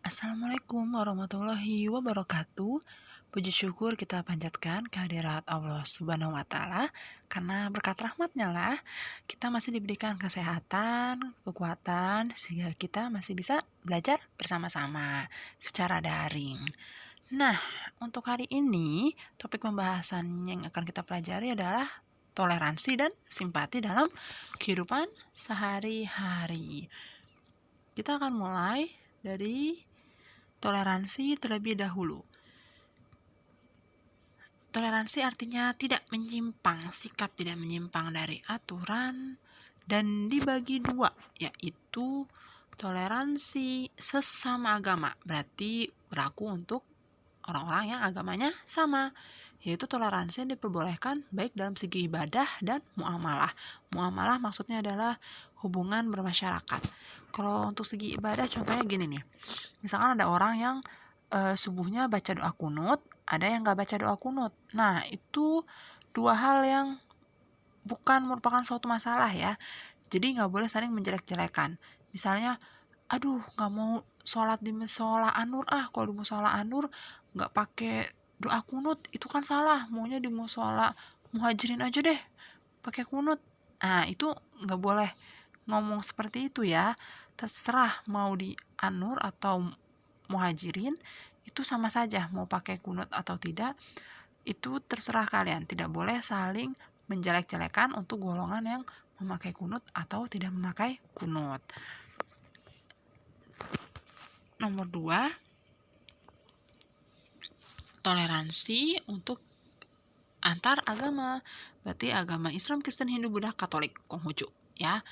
Assalamualaikum warahmatullahi wabarakatuh. Puji syukur kita panjatkan kehadirat Allah Subhanahu wa Ta'ala, karena berkat rahmatnya lah kita masih diberikan kesehatan, kekuatan, sehingga kita masih bisa belajar bersama-sama secara daring. Nah, untuk hari ini topik pembahasan yang akan kita pelajari adalah toleransi dan simpati dalam kehidupan sehari-hari. Kita akan mulai dari toleransi terlebih dahulu. Toleransi artinya tidak menyimpang, sikap tidak menyimpang dari aturan, dan dibagi dua, yaitu toleransi sesama agama, berarti berlaku untuk orang-orang yang agamanya sama, yaitu toleransi yang diperbolehkan baik dalam segi ibadah dan muamalah. Muamalah maksudnya adalah hubungan bermasyarakat. Kalau untuk segi ibadah contohnya gini nih, misalkan ada orang yang subuhnya baca doa kunut, ada yang gak baca doa kunut. Nah, itu dua hal yang bukan merupakan suatu masalah ya. Jadi gak boleh saling menjelek-jelekan. Misalnya, aduh gak mau sholat di musola Anur, kalau di musola Anur gak pakai doa kunut, itu kan salah. Maunya di musola Muhajirin aja deh pakai kunut. Nah, itu gak boleh ngomong seperti itu ya. Terserah mau di Anur atau Muhajirin, itu sama saja mau pakai kunut atau tidak, itu terserah kalian. Tidak boleh saling menjelek-jelekan untuk golongan yang memakai kunut atau tidak memakai kunut. Nomor 2, toleransi untuk antar agama, berarti agama Islam, Kristen, Hindu, Buddha, Katolik, Konghucu ya.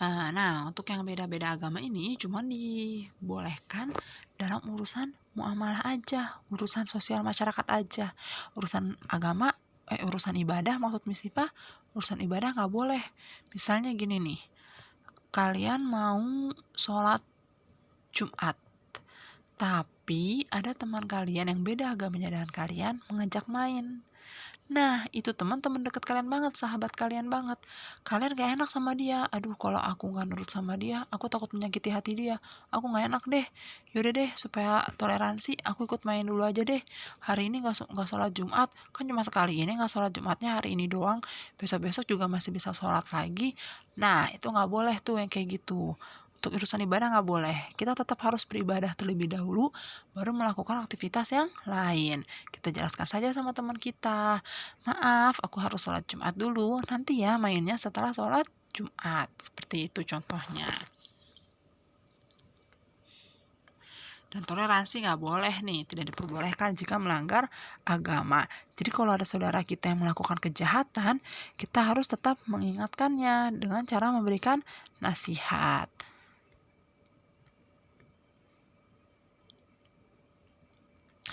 Nah, untuk yang beda-beda agama ini cuma dibolehkan dalam urusan muamalah aja, urusan sosial masyarakat aja. Urusan agama, urusan ibadah, maksud misifah, urusan ibadah nggak boleh. Misalnya gini nih, kalian mau sholat Jumat, tapi ada teman kalian yang beda agamanya dengan kalian mengajak main. Nah, itu teman-teman dekat kalian banget, sahabat kalian banget. Kalian gak enak sama dia. Aduh, kalau aku gak nurut sama dia, aku takut menyakiti hati dia. Aku gak enak deh. Yaudah deh, supaya toleransi, aku ikut main dulu aja deh. Hari ini gak sholat Jumat, kan cuma sekali ini gak sholat Jumatnya hari ini doang. Besok-besok juga masih bisa sholat lagi. Nah, itu gak boleh tuh yang kayak gitu. Untuk urusan ibadah nggak boleh. Kita tetap harus beribadah terlebih dahulu, baru melakukan aktivitas yang lain. Kita jelaskan saja sama teman kita, maaf, aku harus sholat Jumat dulu, nanti ya mainnya setelah sholat Jumat. Seperti itu contohnya. Dan toleransi nggak boleh nih, tidak diperbolehkan jika melanggar agama. Jadi kalau ada saudara kita yang melakukan kejahatan, kita harus tetap mengingatkannya dengan cara memberikan nasihat.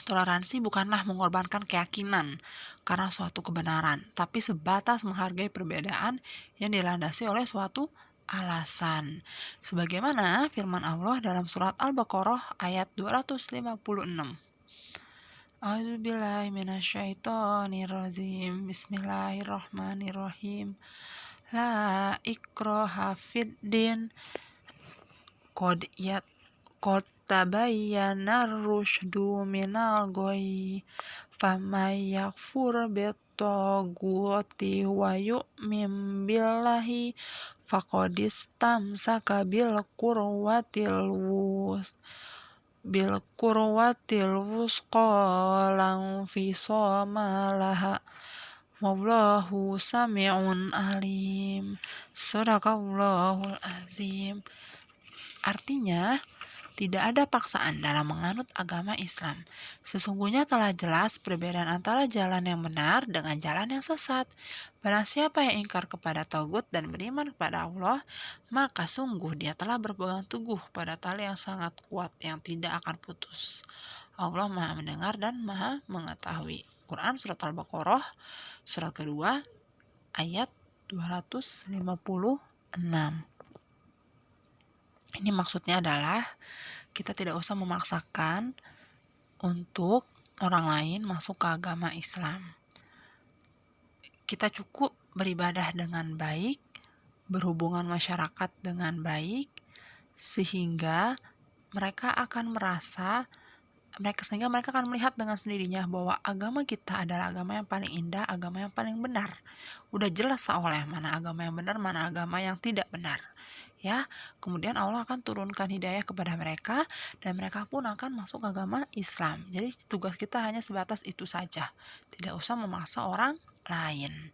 Toleransi bukanlah mengorbankan keyakinan karena suatu kebenaran, tapi sebatas menghargai perbedaan yang dilandasi oleh suatu alasan. Sebagaimana firman Allah dalam surat Al-Baqarah ayat 256. A'udzubillahi minasyaitonirrajim. Bismillahirrahmanirrahim. La ikraha fiddin. Qad tabayyana ar-rusydu minal ghayy. Faman yakfur bit-taghuti wa yu'min billahi faqad istamsaka bil qurwatil wusqa lam fisama laha. Wallahu sami'un alim. Shadaqallahul azim. Artinya, tidak ada paksaan dalam menganut agama Islam. Sesungguhnya telah jelas perbedaan antara jalan yang benar dengan jalan yang sesat. Barang siapa yang ingkar kepada Tagut dan beriman kepada Allah, maka sungguh dia telah berpegang teguh pada tali yang sangat kuat yang tidak akan putus. Allah Maha mendengar dan Maha mengetahui. Quran Surat Al-Baqarah, surat kedua, ayat 256. Ini maksudnya adalah kita tidak usah memaksakan untuk orang lain masuk ke agama Islam. Kita cukup beribadah dengan baik, berhubungan masyarakat dengan baik, sehingga sehingga mereka akan melihat dengan sendirinya bahwa agama kita adalah agama yang paling indah, agama yang paling benar. Udah jelas soalnya mana agama yang benar, mana agama yang tidak benar. Ya, kemudian Allah akan turunkan hidayah kepada mereka dan mereka pun akan masuk agama Islam. Jadi tugas kita hanya sebatas itu saja, tidak usah memaksa orang lain.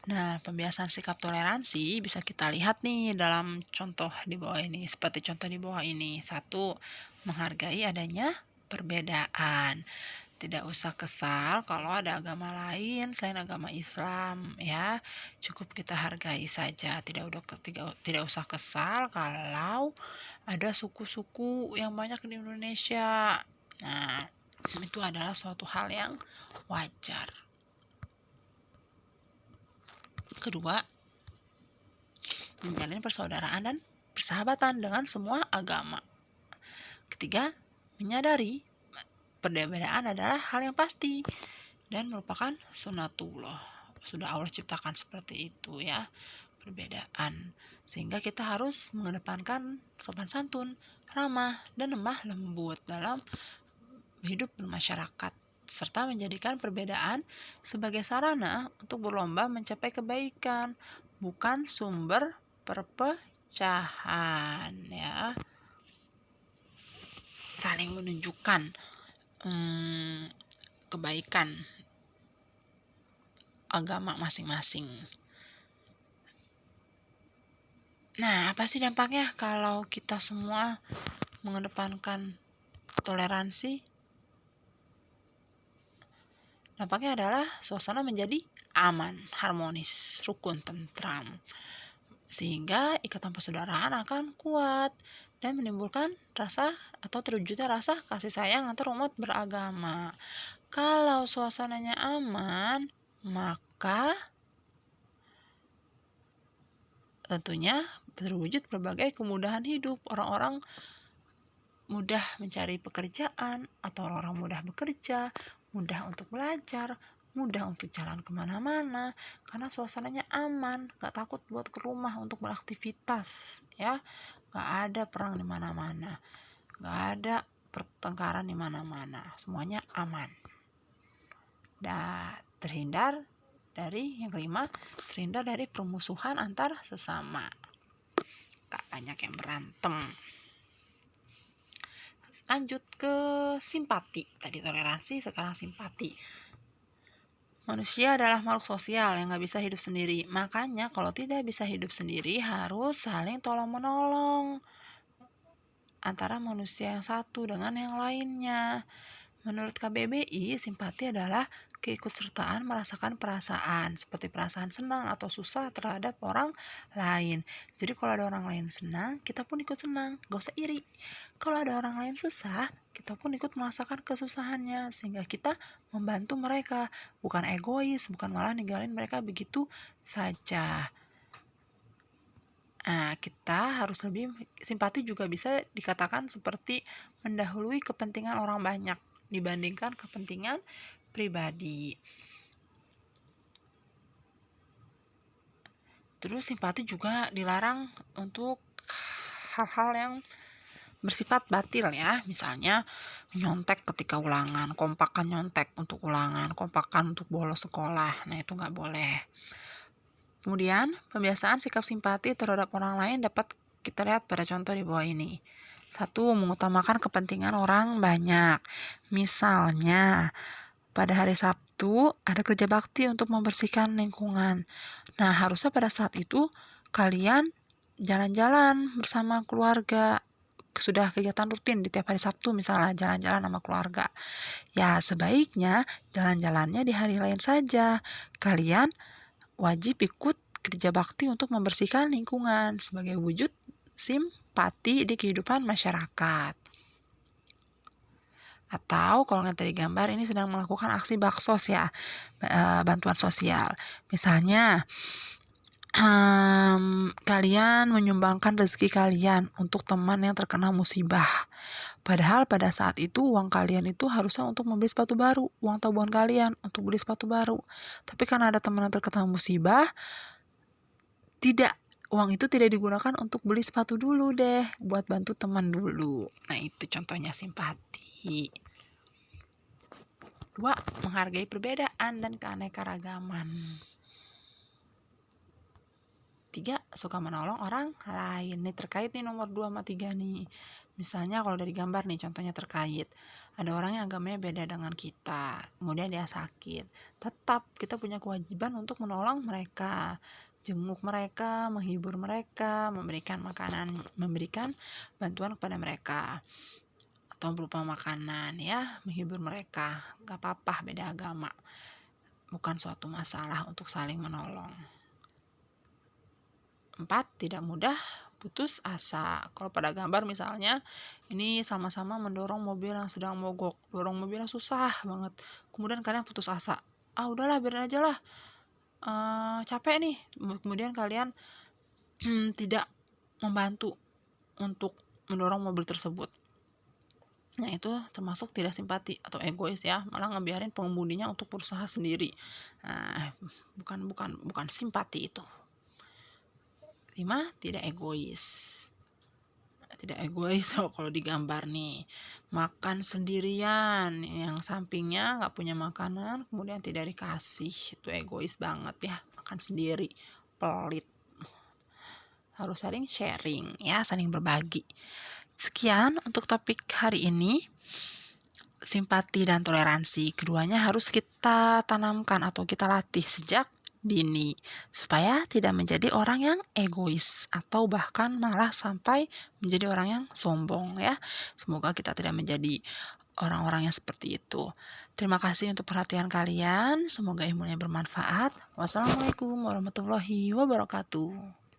Nah, pembiasaan sikap toleransi bisa kita lihat nih dalam contoh di bawah ini. Seperti contoh di bawah ini. 1. Menghargai adanya perbedaan. Tidak usah kesal kalau ada agama lain selain agama Islam, ya. Cukup kita hargai saja. Tidak usah kesal kalau ada suku-suku yang banyak di Indonesia. Nah, itu adalah suatu hal yang wajar. Kedua, menjalin persaudaraan dan persahabatan dengan semua agama. Ketiga, menyadari perbedaan adalah hal yang pasti dan merupakan sunatullah. Sudah Allah ciptakan seperti itu, ya, perbedaan. Sehingga kita harus mengedepankan sopan santun, ramah, dan lemah lembut dalam hidup bermasyarakat, serta menjadikan perbedaan sebagai sarana untuk berlomba mencapai kebaikan, bukan sumber perpecahan, ya. Saling menunjukkan kebaikan agama masing-masing. Nah, apa sih dampaknya kalau kita semua mengedepankan toleransi? Dampaknya adalah suasana menjadi aman, harmonis, rukun, tentram. Sehingga ikatan persaudaraan akan kuat dan menimbulkan rasa atau terwujudnya rasa kasih sayang antar umat beragama. Kalau suasananya aman, maka tentunya terwujud berbagai kemudahan hidup. Orang-orang mudah mencari pekerjaan atau orang-orang mudah bekerja, mudah untuk belajar, mudah untuk jalan kemana-mana karena suasananya aman, gak takut buat ke rumah untuk beraktivitas, ya. Gak ada perang di mana-mana, gak ada pertengkaran di mana-mana, semuanya aman. Dan yang kelima, terhindar dari permusuhan antar sesama, gak banyak yang berantem. Lanjut ke simpati. Tadi toleransi, sekarang simpati. Manusia adalah makhluk sosial yang gak bisa hidup sendiri. Makanya kalau tidak bisa hidup sendiri harus saling tolong-menolong antara manusia yang satu dengan yang lainnya. Menurut KBBI, simpati adalah keikutsertaan merasakan perasaan, seperti perasaan senang atau susah terhadap orang lain. Jadi kalau ada orang lain senang, kita pun ikut senang, gak usah iri. Kalau ada orang lain susah, kita pun ikut merasakan kesusahannya, sehingga kita membantu mereka, bukan egois, bukan malah ninggalin mereka begitu saja. Nah, kita harus lebih simpati juga bisa dikatakan seperti mendahului kepentingan orang banyak dibandingkan kepentingan pribadi. Terus simpati juga dilarang untuk hal-hal yang bersifat batil, ya. Misalnya nyontek ketika ulangan, kompakan nyontek untuk ulangan, kompakan untuk bolos sekolah. Nah, itu nggak boleh. Kemudian, pembiasaan sikap simpati terhadap orang lain dapat kita lihat pada contoh di bawah ini. 1. Mengutamakan kepentingan orang banyak. Misalnya, pada hari Sabtu ada kerja bakti untuk membersihkan lingkungan. Nah, harusnya pada saat itu kalian jalan-jalan bersama keluarga. Sudah kegiatan rutin di tiap hari Sabtu, misalnya jalan-jalan sama keluarga. Ya, sebaiknya jalan-jalannya di hari lain saja. Kalian wajib ikut kerja bakti untuk membersihkan lingkungan sebagai wujud simpati di kehidupan masyarakat. Atau kalau nggak tadi gambar, ini sedang melakukan aksi baksos, ya, bantuan sosial. Misalnya kalian menyumbangkan rezeki kalian untuk teman yang terkena musibah. Padahal pada saat itu uang kalian itu harusnya untuk membeli sepatu baru, uang tabungan kalian untuk beli sepatu baru. Tapi karena ada teman yang terkena musibah, tidak uang itu tidak digunakan untuk beli sepatu dulu deh, buat bantu teman dulu. Nah, itu contohnya simpati. 2. Menghargai perbedaan dan keanekaragaman. 3. Suka menolong orang lain. Nih terkait nih nomor 2 sama 3 nih. Misalnya kalau dari gambar nih contohnya terkait. Ada orang yang agamanya beda dengan kita, kemudian dia sakit. Tetap kita punya kewajiban untuk menolong mereka. Jenguk mereka, menghibur mereka, memberikan makanan, memberikan bantuan kepada mereka. Atau berupa makanan ya, menghibur mereka. Gak apa-apa beda agama. Bukan suatu masalah untuk saling menolong. 4. Tidak mudah putus asa. Kalau pada gambar misalnya, ini sama-sama mendorong mobil yang sedang mogok. Dorong mobilnya susah banget. Kemudian kalian putus asa. Udahlah biarin aja lah. Capek nih. Kemudian kalian tidak membantu untuk mendorong mobil tersebut. Nah, itu termasuk tidak simpati atau egois ya, malah ngebiarin pengemudinya untuk berusaha sendiri. Nah, bukan simpati itu. 5. Tidak egois. Tidak egois kalau digambar nih. Makan sendirian, yang sampingnya nggak punya makanan, kemudian tidak dikasih. Itu egois banget ya, makan sendiri, pelit. Harus saling sharing ya, saling berbagi. Sekian untuk topik hari ini. Simpati dan toleransi, keduanya harus kita tanamkan atau kita latih sejak dini supaya tidak menjadi orang yang egois atau bahkan malah sampai menjadi orang yang sombong ya. Semoga kita tidak menjadi orang-orang yang seperti itu. Terima kasih untuk perhatian kalian. Semoga ilmunya bermanfaat. Wassalamualaikum warahmatullahi wabarakatuh.